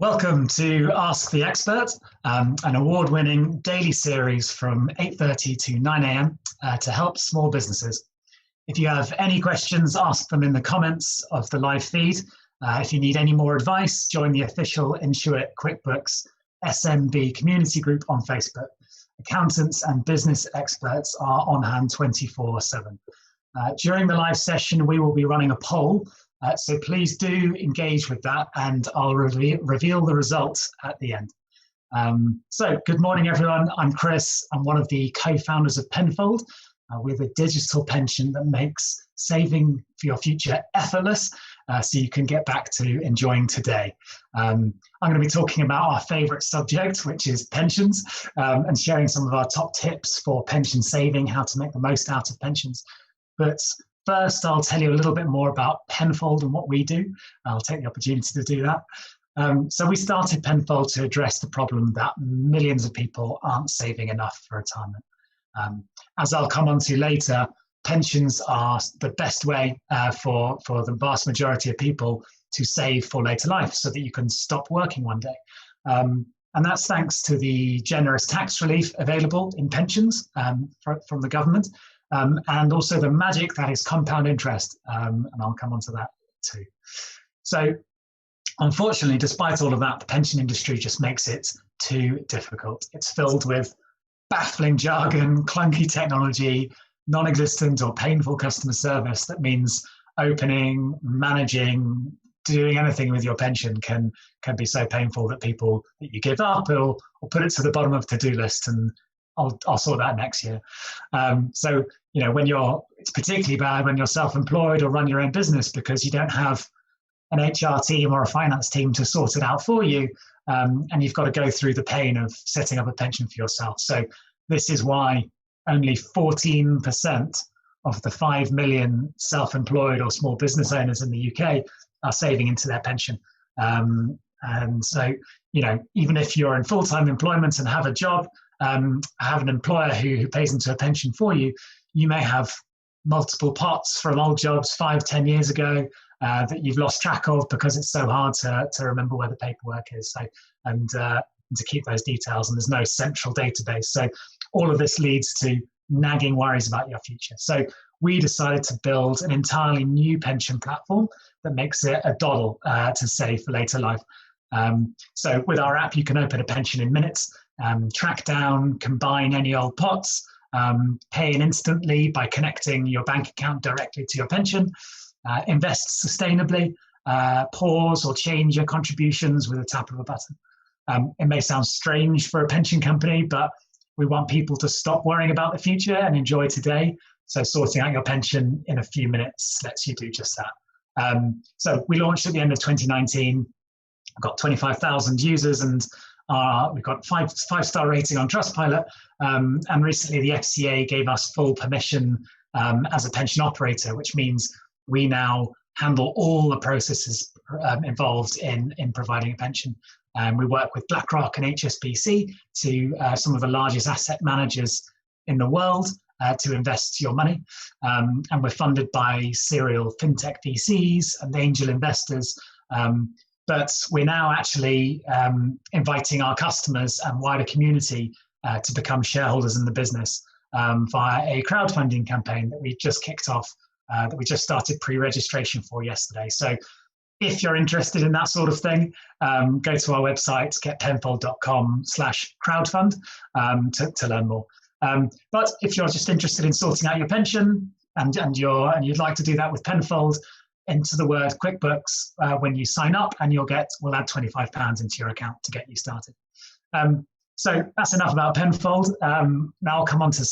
Welcome to Ask the Expert, an award-winning daily series from 8:30 to 9 a.m. To help small businesses. If you have any questions, ask them in the comments of the live feed. If you need any more advice, join the official Intuit QuickBooks SMB community group on Facebook. Accountants and business experts are on hand 24/7. During the live session, we will be running a poll. So please do engage with that, and I'll reveal the results at the end. So good morning, everyone. I'm Chris. I'm one of the co-founders of Penfold. With a digital pension that makes saving for your future effortless, so you can get back to enjoying today. I'm going to be talking about our favorite subject, which is pensions, and sharing some of our top tips for pension saving, how to make the most out of pensions. But first, I'll tell you a little bit more about Penfold and what we do. I'll take the opportunity to do that. So we started Penfold to address the problem that millions of people aren't saving enough for retirement. As I'll come on to later, pensions are the best way for the vast majority of people to save for later life so that you can stop working one day. And that's thanks to the generous tax relief available in pensions from the government. And also the magic that is compound interest, and I'll come on to that too. So unfortunately, despite all of that, the pension industry just makes it too difficult. It's filled with baffling jargon, clunky technology, non-existent or painful customer service. That means opening, managing, doing anything with your pension can be so painful that you give up or put it to the bottom of to-do list, and I'll sort that next year. So, it's particularly bad when you're self-employed or run your own business because you don't have an HR team or a finance team to sort it out for you. And you've got to go through the pain of setting up a pension for yourself. So this is why only 14% of the 5 million self-employed or small business owners in the UK are saving into their pension. And so, even if you're in full-time employment and have a job, have an employer who pays into a pension for you, you may have multiple pots from old jobs 5-10 years ago that you've lost track of because it's so hard to remember where the paperwork is, and to keep those details, and there's no central database. So all of this leads to nagging worries about your future. So we decided to build an entirely new pension platform that makes it a doddle to save for later life. So with our app, you can open a pension in minutes, track down, combine any old pots, pay in instantly by connecting your bank account directly to your pension, invest sustainably, pause or change your contributions with a tap of a button. It may sound strange for a pension company, but we want people to stop worrying about the future and enjoy today. So sorting out your pension in a few minutes lets you do just that. So we launched at the end of 2019, got 25,000 users, and we've got five-star rating on Trustpilot, and recently the FCA gave us full permission as a pension operator, which means we now handle all the processes involved in providing a pension. We work with BlackRock and HSBC, some of the largest asset managers in the world, to invest your money, and we're funded by serial fintech VCs and angel investors. But we're now actually inviting our customers and wider community to become shareholders in the business via a crowdfunding campaign that we just kicked off, that we just started pre-registration for yesterday. So if you're interested in that sort of thing, go to our website, getpenfold.com/crowdfund to learn more. But if you're just interested in sorting out your pension and you'd like to do that with Penfold, enter the word QuickBooks when you sign up, and we'll add £25 into your account to get you started. So that's enough about Penfold. Now I'll come on to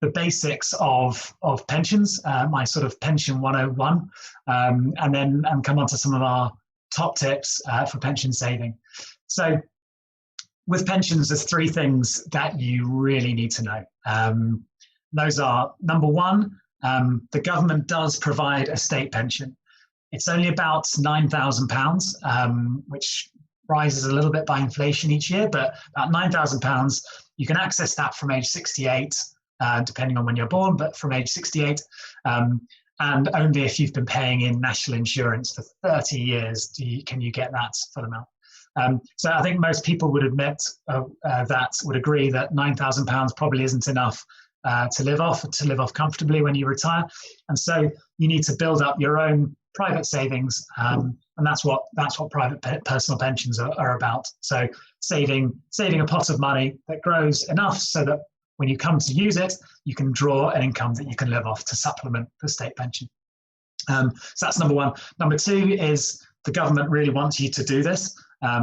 the basics of pensions, my sort of pension 101, and then come on to some of our top tips for pension saving. So with pensions, there's 3 things that you really need to know. Those are, number 1, the government does provide a state pension. It's only about £9,000, which rises a little bit by inflation each year, but about £9,000. You can access that from age 68, depending on when you're born, but from age 68, and only if you've been paying in national insurance for 30 years can you get that full amount. So I think most people would admit would agree that £9,000 probably isn't enough to live off comfortably when you retire. And so you need to build up your own private savings, and that's what private personal pensions are about. So saving a pot of money that grows enough so that when you come to use it, you can draw an income that you can live off to supplement the state pension. So that's number one. Number two is the government really wants you to do this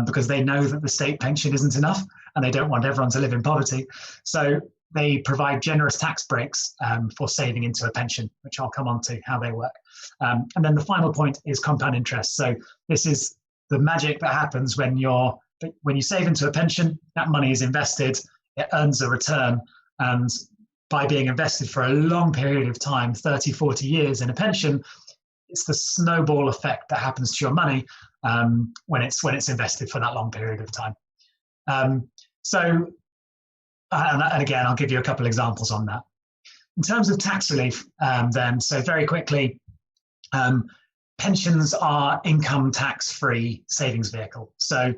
because they know that the state pension isn't enough and they don't want everyone to live in poverty. So they provide generous tax breaks for saving into a pension, which I'll come on to how they work. And then the final point is compound interest. So this is the magic that happens when you save into a pension, that money is invested, it earns a return. And by being invested for a long period of time, 30, 40 years in a pension, it's the snowball effect that happens to your money when it's invested for that long period of time. And again, I'll give you a couple examples on that. In terms of tax relief, then, so very quickly, pensions are income tax-free savings vehicle. So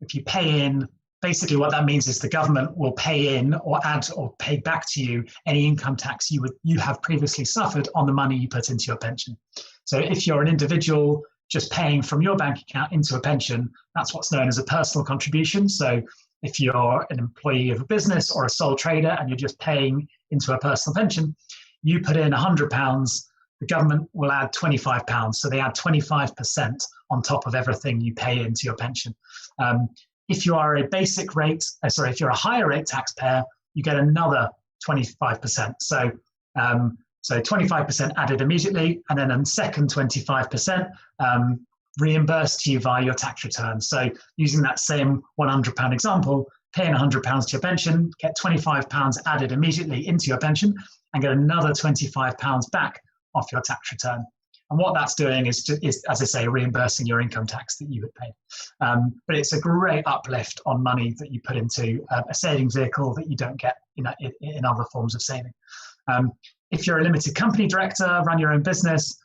if you pay in, basically what that means is the government will pay in or add or pay back to you any income tax you have previously suffered on the money you put into your pension. So if you're an individual just paying from your bank account into a pension, that's what's known as a personal contribution. So if you're an employee of a business or a sole trader and you're just paying into a personal pension, you put in £100, the government will add £25. So they add 25% on top of everything you pay into your pension. If you are if you're a higher rate taxpayer, you get another 25%. So 25% added immediately, and then a second 25% reimbursed to you via your tax return. So using that same £100 example, paying £100 to your pension, get £25 added immediately into your pension, and get another £25 back off your tax return. And what that's doing is, as I say, reimbursing your income tax that you had paid. But it's a great uplift on money that you put into a savings vehicle that you don't get in other forms of saving. If you're a limited company director, run your own business,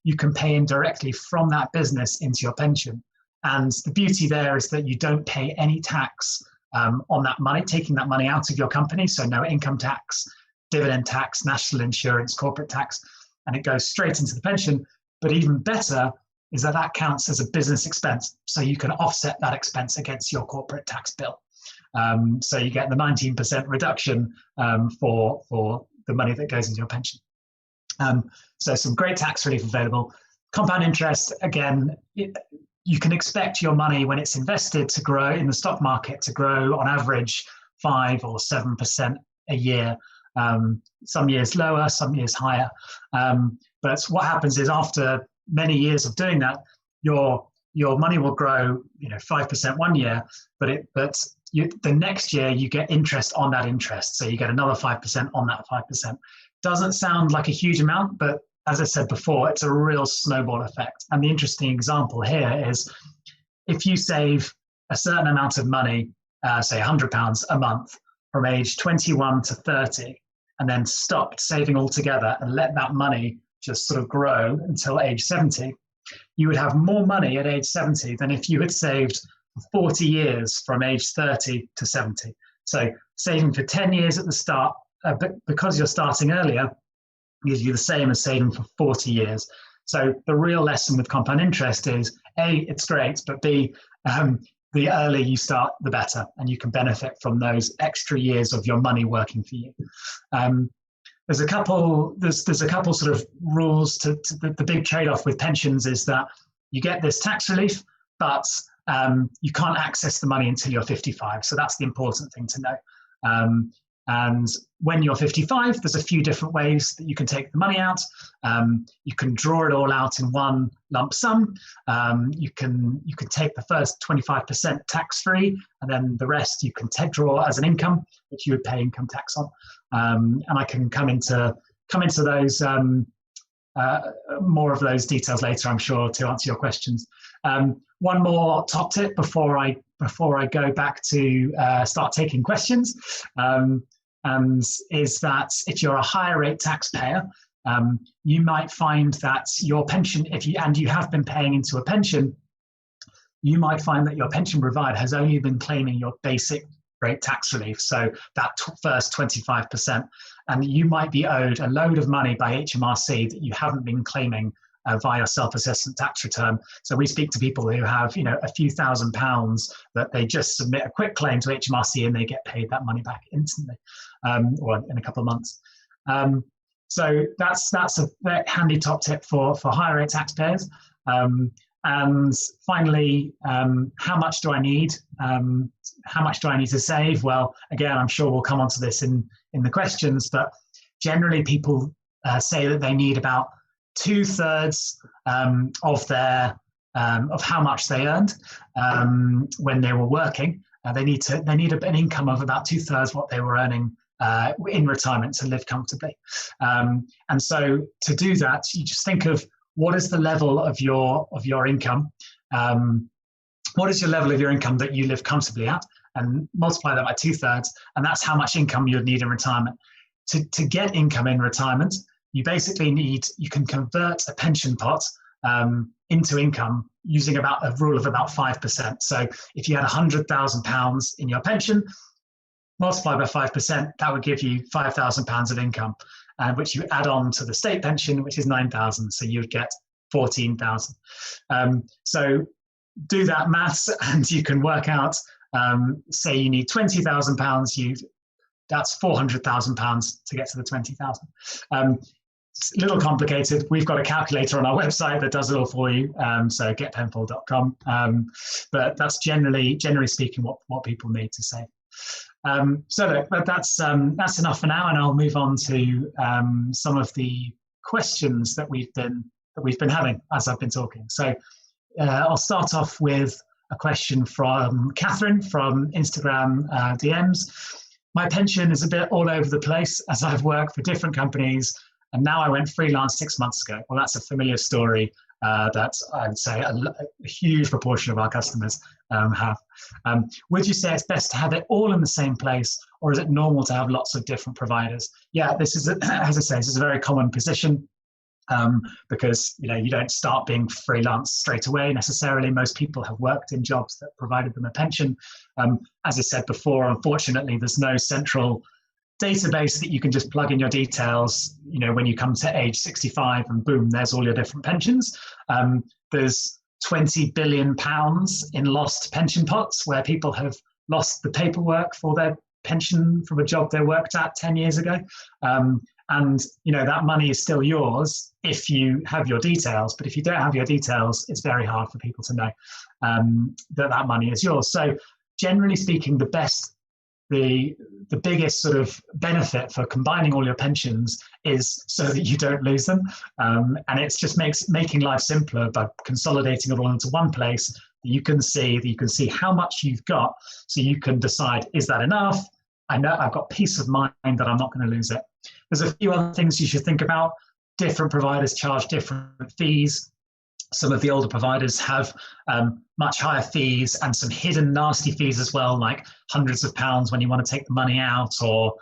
you can pay in directly from that business into your pension. And the beauty there is that you don't pay any tax on that money, taking that money out of your company. So no income tax, dividend tax, national insurance, corporate tax, and it goes straight into the pension. But even better is that counts as a business expense. So you can offset that expense against your corporate tax bill. So you get the 19% reduction for the money that goes into your pension. So some great tax relief available. Compound interest, again, you can expect your money when it's invested to grow in the stock market, to grow on average 5 or 7% a year. Some years lower, some years higher. But what happens is after many years of doing that, your money will grow 5% one year, but the next year you get interest on that interest. So you get another 5% on that 5%. Doesn't sound like a huge amount, but as I said before, it's a real snowball effect. And the interesting example here is if you save a certain amount of money, say £100 a month from age 21 to 30, and then stopped saving altogether and let that money just sort of grow until age 70, you would have more money at age 70 than if you had saved 40 years from age 30 to 70. So saving for 10 years at the start, because you're starting earlier, gives you the same as saving for 40 years. So the real lesson with compound interest is, A, it's great, but B, the earlier you start, the better, and you can benefit from those extra years of your money working for you. There's a couple sort of rules to the big trade-off with pensions is that you get this tax relief, but you can't access the money until you're 55. So that's the important thing to know. And when you're 55, there's a few different ways that you can take the money out. You can draw it all out in one lump sum. You can take the first 25% tax-free, and then the rest you can draw as an income, which you would pay income tax on. And I can come into those more of those details later, I'm sure, to answer your questions. One more top tip before I go back to start taking questions. And is that if you're a higher rate taxpayer, you might find that your pension, if you have been paying into a pension, you might find that your pension provider has only been claiming your basic rate tax relief, so that first 25%, and you might be owed a load of money by HMRC that you haven't been claiming via self-assessment tax return. So we speak to people who have, a few £1,000s that they just submit a quick claim to HMRC and they get paid that money back instantly, or in a couple of months. So that's a very handy top tip for higher rate taxpayers. And finally, how much do I need? How much do I need to save? Well, again, I'm sure we'll come onto this in the questions, but generally people say that they need about 2/3 of how much they earned when they were working. They need an income of about 2/3 what they were earning in retirement to live comfortably. And so to do that, you just think of what is the level of your income. What is your level of your income that you live comfortably at, and multiply that by 2/3, and that's how much income you'd need in retirement. To get income in retirement, you basically you can convert a pension pot into income using about a rule of about 5%. So if you had £100,000 in your pension, multiply by 5%, that would give you £5,000 of income, which you add on to the state pension, which is 9,000. So you would get 14,000. So do that maths, and you can work out. Say you need £20,000, that's £400,000 to get to the 20,000. It's a little complicated. We've got a calculator on our website that does it all for you. So getpenfold.com. But that's generally speaking what people need to save. So look, that's enough for now, and I'll move on to some of the questions that we've been having as I've been talking. So I'll start off with a question from Catherine from Instagram DMs. My pension is a bit all over the place as I've worked for different companies, and now I went freelance 6 months ago. Well, that's a familiar story that I would say a huge proportion of our customers have. Would you say it's best to have it all in the same place, or is it normal to have lots of different providers? Yeah, this is, as I say, this is a very common position. Because you don't start being freelance straight away necessarily. Most people have worked in jobs that provided them a pension. As I said before, unfortunately, there's no central database that you can just plug in your details, when you come to age 65 and boom, there's all your different pensions. There's £20 billion in lost pension pots where people have lost the paperwork for their pension from a job they worked at 10 years ago. And that money is still yours if you have your details, but if you don't have your details, it's very hard for people to know that money is yours. So generally speaking, the biggest sort of benefit for combining all your pensions is so that you don't lose them. And it's just making life simpler by consolidating it all into one place that you can see how much you've got, so you can decide, is that enough? I know I've got peace of mind that I'm not going to lose it. There's a few other things you should think about. Different providers charge different fees. Some of the older providers have much higher fees and some hidden nasty fees as well, like hundreds of pounds when you want to take the money out, or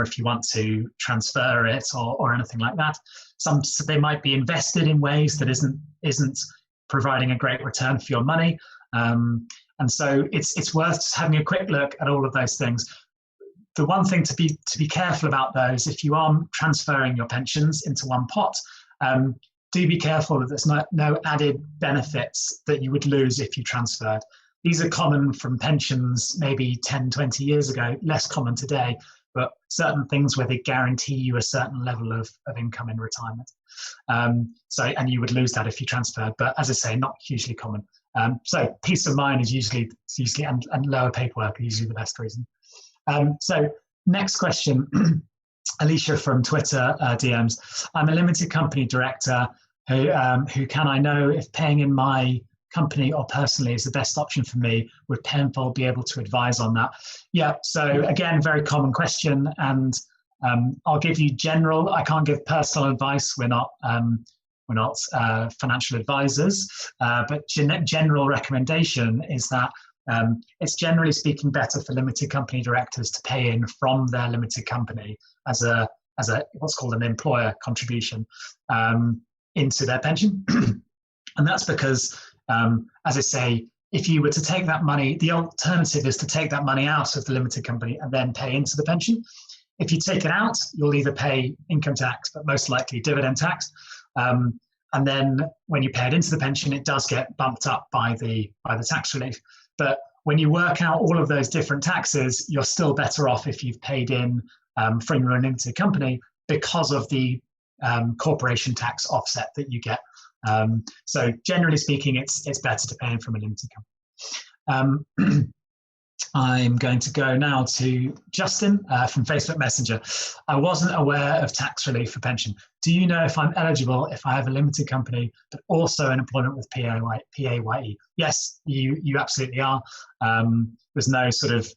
if you want to transfer it, or anything like that. They might be invested in ways that isn't providing a great return for your money. And so it's worth having a quick look at all of those things. The one thing to be careful about those, if you are transferring your pensions into one pot, do be careful that there's no added benefits that you would lose if you transferred. These are common from pensions maybe 10, 20 years ago, less common today, but certain things where they guarantee you a certain level of income in retirement. And you would lose that if you transferred, but as I say, not hugely common. So peace of mind is usually and lower paperwork are usually the best reason. So next question, Alicia from Twitter DMs. I'm a limited company director who can I know if paying in my company or personally is the best option for me? Would Penfold be able to advise on that? Yeah, so again, very common question, and I'll give you general. I can't give personal advice. We're not financial advisors, but general recommendation is that it's generally speaking better for limited company directors to pay in from their limited company as a what's called an employer contribution into their pension. And that's because, as I say, if you were to take that money, the alternative is to take that money out of the limited company and then pay into the pension. If you take it out, you'll either pay income tax, but most likely dividend tax. And then when you pay it into the pension, it does get bumped up by the tax relief. But when you work out all of those different taxes, you're still better off if you've paid in from your own limited company because of the corporation tax offset that you get. So generally speaking, it's better to pay in from a limited company. I'm going to go now to Justin from Facebook Messenger. I wasn't aware of tax relief for pension. Do you know if I'm eligible if I have a limited company, but also an employment with PAYE? Yes, you absolutely are. There's no sort of,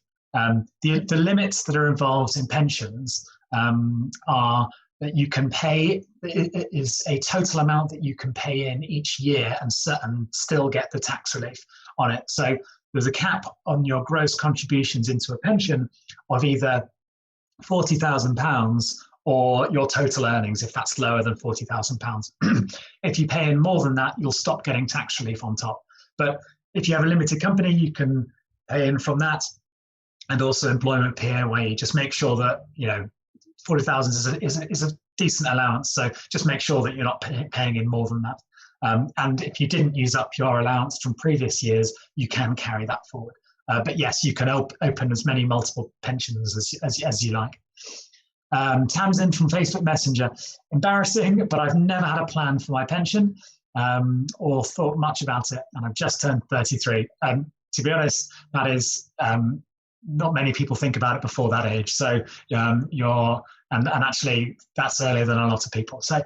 the limits that are involved in pensions are that you can pay, it is a total amount that you can pay in each year and still get the tax relief on it. So there's a cap on your gross contributions into a pension of either £40,000 or your total earnings if that's lower than £40,000. If you pay in more than that, you'll stop getting tax relief on top. But if you have a limited company, you can pay in from that, and also employment PAYE. Just make sure that 40,000 is a decent allowance. So just make sure that you're not paying in more than that. And if you didn't use up your allowance from previous years, you can carry that forward. But yes, you can open as many multiple pensions as you like. Tamsin from Facebook Messenger. Embarrassing, but I've never had a plan for my pension or thought much about it, and I've just turned 33. To be honest, that is not many people think about it before that age. So and actually that's earlier than a lot of people. So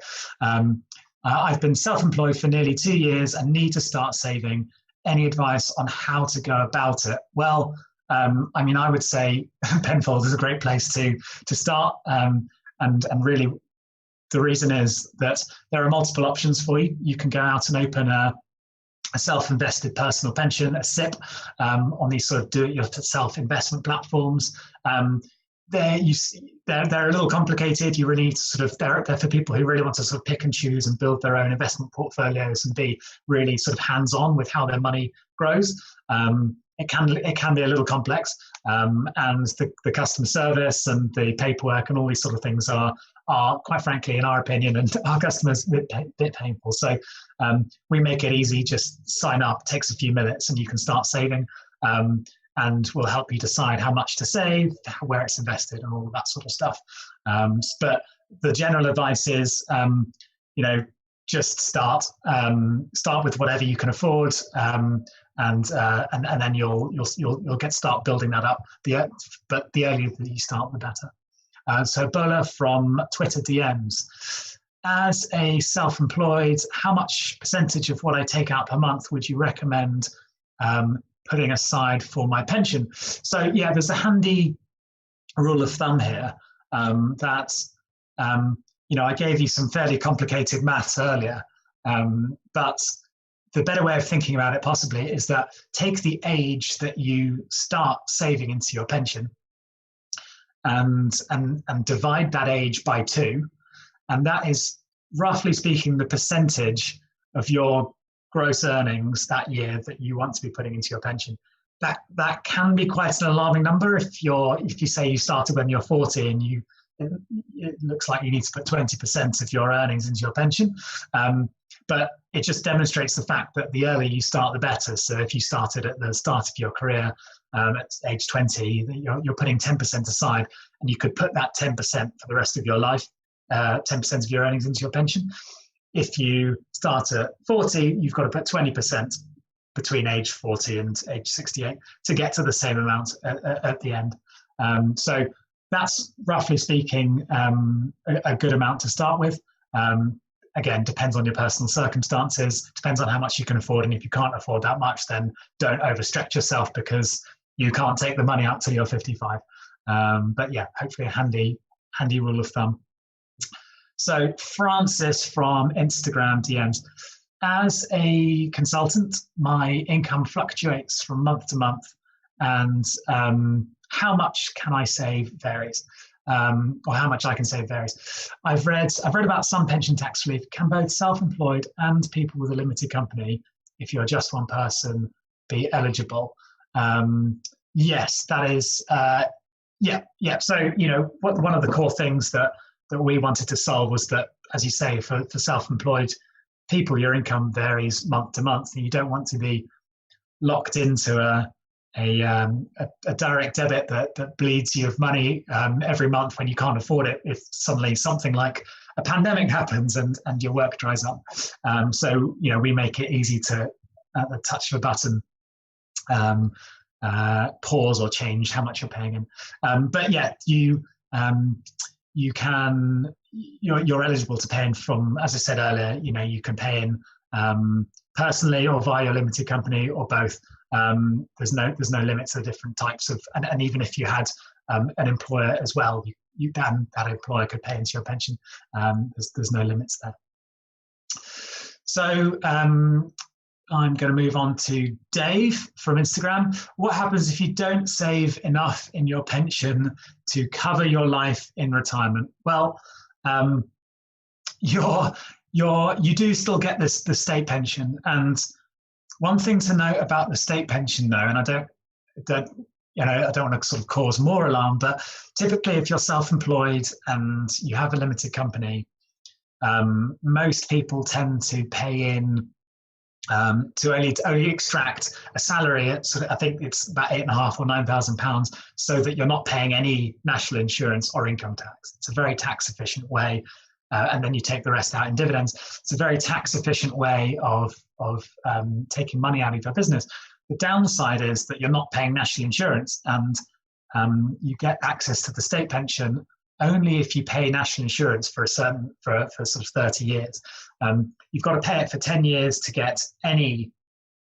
I've been self-employed for nearly 2 years and need to start saving. Any advice on how to go about it? Well, I mean, I would say Penfold is a great place to start. And really, the reason is that there are multiple options for you. You can go out and open a self-invested personal pension, a SIP, on these sort of do-it-yourself investment platforms. They're a little complicated. You really need to sort of, they're for people who really want to sort of pick and choose and build their own investment portfolios and be really sort of hands-on with how their money grows. It can be a little complex, and the customer service and the paperwork and all these sort of things are quite frankly, in our opinion, and our customers, a bit painful. So we make it easy. Just sign up, takes a few minutes, and you can start saving. And we'll help you decide how much to save, where it's invested, and all of that sort of stuff. But the general advice is, just start with whatever you can afford, and then you'll start building that up. But the earlier that you start, the better. So Bola from Twitter DMs. As a self-employed, how much percentage of what I take out per month would you recommend putting aside for my pension? So yeah, there's a handy rule of thumb here that I gave you some fairly complicated maths earlier, but the better way of thinking about it possibly is that take the age that you start saving into your pension and divide that age by 2, and that is roughly speaking the percentage of your gross earnings that year that you want to be putting into your pension. That can be quite an alarming number if you say you started when you're 40 and it looks like you need to put 20% of your earnings into your pension. But it just demonstrates the fact that the earlier you start, the better. So if you started at the start of your career at age 20, you're putting 10% aside, and you could put that 10% for the rest of your life, 10% of your earnings into your pension. If you start at 40, you've got to put 20% between age 40 and age 68 to get to the same amount at the end. So that's, roughly speaking, a good amount to start with. Again, depends on your personal circumstances, depends on how much you can afford. And if you can't afford that much, then don't overstretch yourself because you can't take the money out till you're 55. But yeah, hopefully a handy rule of thumb. So Francis from Instagram DMs. As a consultant, my income fluctuates from month to month, and how much can I save varies, or how much I can save varies. I've read about some pension tax relief. Can both self-employed and people with a limited company, if you're just one person, be eligible. Yes, that is, yeah. So, one of the core things that we wanted to solve was that, as you say, for self-employed people, your income varies month to month, and you don't want to be locked into a direct debit that bleeds you of money every month when you can't afford it, if suddenly something like a pandemic happens and your work dries up. So we make it easy to, at the touch of a button, pause or change how much you're paying in. But yeah, you're eligible to pay in from, as I said earlier, you can pay in personally or via your limited company or both. There's no limit to the different types of, and even if you had an employer as well, that employer could pay into your pension. There's no limits there. So I'm going to move on to Dave from Instagram. What happens if you don't save enough in your pension to cover your life in retirement? Well, you do still get the state pension. And one thing to note about the state pension, though, and I don't want to sort of cause more alarm, but typically if you're self-employed and you have a limited company, most people tend to pay in to only extract a salary at I think it's about £8,500 or £9,000, so that you're not paying any national insurance or income tax. It's a very tax efficient way, and then you take the rest out in dividends. It's a very tax efficient way of taking money out of your business. The downside is that you're not paying national insurance, and you get access to the state pension only if you pay national insurance for sort of 30 years. You've got to pay it for 10 years to get any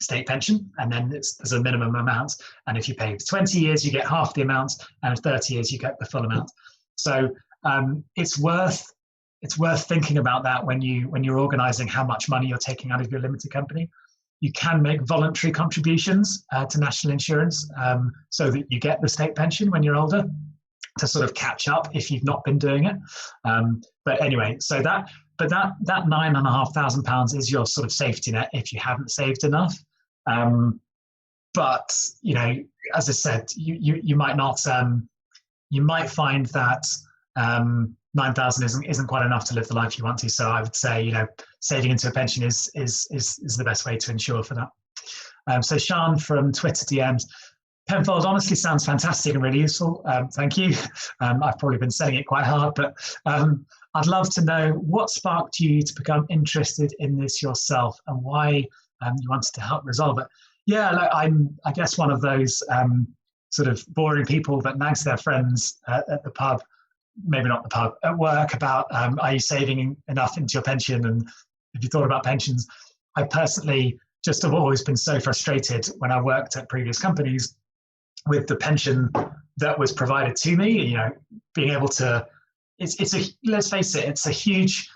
state pension, and then there's a minimum amount. And if you pay for 20 years, you get half the amount, and 30 years, you get the full amount. So it's worth thinking about that when you're organising how much money you're taking out of your limited company. You can make voluntary contributions to national insurance so that you get the state pension when you're older, to sort of catch up if you've not been doing it. But anyway, so that £9,500 is your sort of safety net if you haven't saved enough. But as I said, you might not. You might find that 9,000 isn't quite enough to live the life you want to. So I would say saving into a pension is the best way to ensure for that. So Sean from Twitter DMs. Penfold honestly sounds fantastic and really useful. Thank you. I've probably been selling it quite hard, but I'd love to know what sparked you to become interested in this yourself, and why you wanted to help resolve it. Yeah, I'm, I guess, one of those sort of boring people that nags their friends at the pub, maybe not the pub, at work about, are you saving enough into your pension? And have you thought about pensions? I personally just have always been so frustrated when I worked at previous companies with the pension that was provided to me. Being able to, let's face it, it's a huge,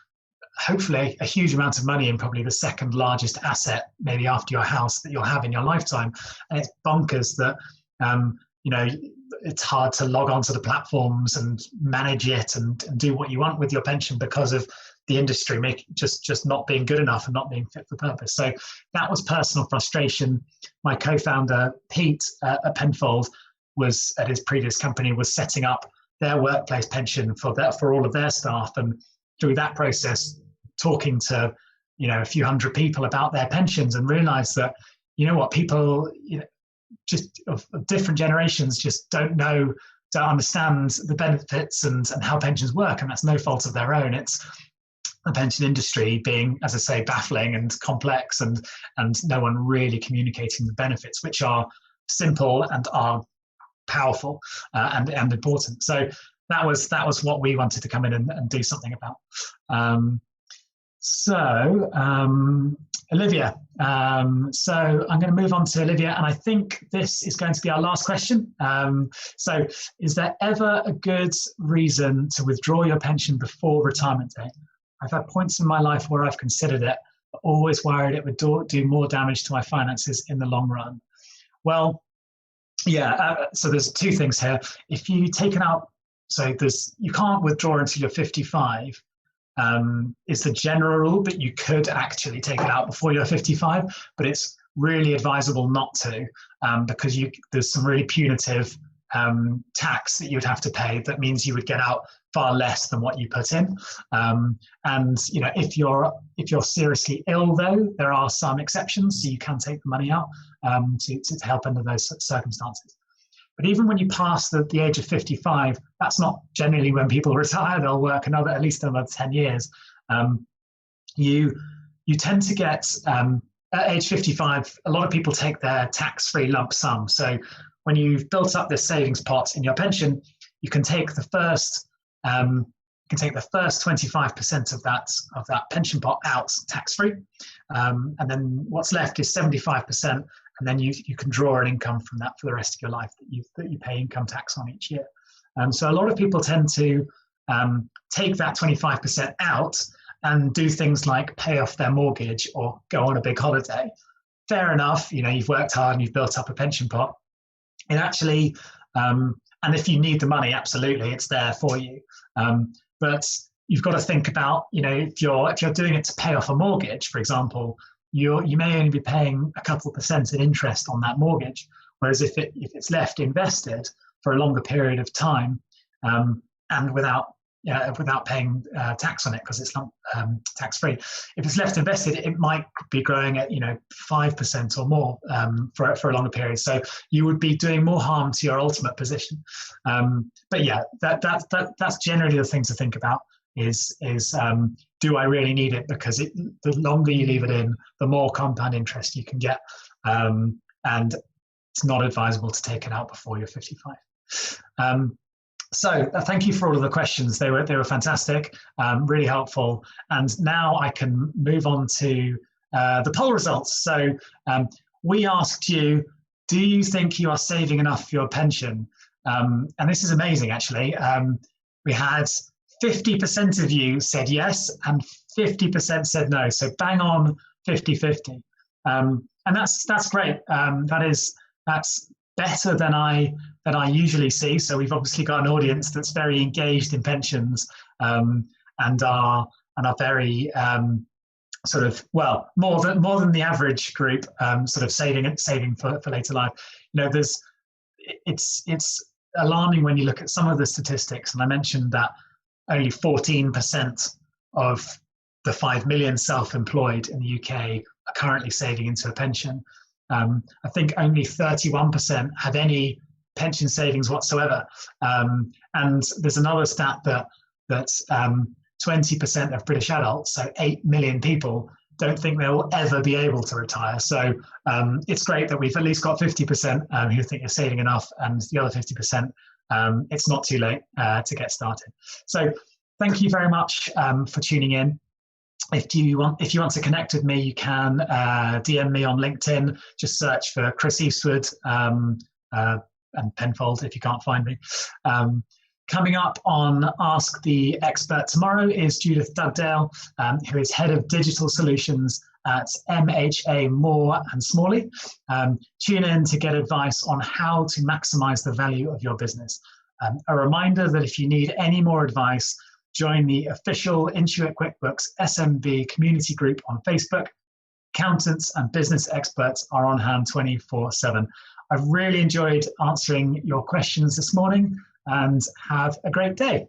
hopefully a huge amount of money, and probably the second largest asset, maybe after your house, that you'll have in your lifetime. And it's bonkers that, it's hard to log onto the platforms and manage it and do what you want with your pension because of the industry just not being good enough and not being fit for purpose. So that was personal frustration. My co-founder, Pete, at Penfold, was at his previous company, was setting up their workplace pension for all of their staff. And through that process, talking to, a few hundred people about their pensions, and realized that, people, just of different generations just don't understand the benefits and how pensions work. And that's no fault of their own. It's the pension industry being, as I say, baffling and complex, and no one really communicating the benefits, which are simple and are powerful and important. So that was what we wanted to come in and do something about. Olivia. So I'm going to move on to Olivia, and I think this is going to be our last question. So is there ever a good reason to withdraw your pension before retirement date? I've had points in my life where I've considered it, but always worried it would do more damage to my finances in the long run. Well, yeah, so there's two things here. If you taken out, you can't withdraw until you're 55, is the general rule, but you could actually take it out before you're 55, but it's really advisable not to, because there's some really punitive tax that you would have to pay. That means you would get out far less than what you put in. And if you're seriously ill, though, there are some exceptions, so you can take the money out to help under those circumstances. But even when you pass the age of 55, that's not generally when people retire. They'll work at least another 10 years. You tend to get at age 55. A lot of people take their tax-free lump sum. So when you've built up this savings pot in your pension, you can take the first 25% of that pension pot out tax-free, and then what's left is 75%, and then you can draw an income from that for the rest of your life that you pay income tax on each year. So a lot of people tend to take that 25% out and do things like pay off their mortgage or go on a big holiday. Fair enough, you've worked hard and you've built up a pension pot. It actually, and if you need the money, absolutely, it's there for you. But you've got to think about, if you're doing it to pay off a mortgage, for example, you may only be paying a couple % in interest on that mortgage. Whereas if it's left invested for a longer period of time, and without paying tax on it, because it's not tax-free, if it's left invested, it might be growing at 5% or more for a longer period. So you would be doing more harm to your ultimate position. But yeah, that's generally the thing to think about. Is do I really need it? Because the longer you leave it in, the more compound interest you can get, and it's not advisable to take it out before you're 55. So thank you for all of the questions. They were fantastic, really helpful. And now I can move on to the poll results. So we asked you, do you think you are saving enough for your pension? And this is amazing, actually. We had 50% of you said yes, and 50% said no. So bang on 50-50. And that's great. That's better than I usually see. So we've obviously got an audience that's very engaged in pensions, and are very more than the average group, sort of saving for later life. It's alarming when you look at some of the statistics, and I mentioned that only 14% of the 5 million self-employed in the UK are currently saving into a pension. I think only 31% have any pension savings whatsoever. And there's another stat that 20% of British adults, so 8 million people, don't think they will ever be able to retire. So it's great that we've at least got 50% who think you're saving enough, and the other 50%, it's not too late to get started. So thank you very much for tuning in. If you want to connect with me, you can DM me on LinkedIn. Just search for Chris Eastwood and Penfold if you can't find me. Coming up on Ask the Expert tomorrow is Judith Dugdale, who is Head of Digital Solutions at MHA Moore and Smalley. Tune in to get advice on how to maximize the value of your business. A reminder that if you need any more advice, join the official Intuit QuickBooks SMB community group on Facebook. Accountants and business experts are on hand 24/7. I've really enjoyed answering your questions this morning, and have a great day.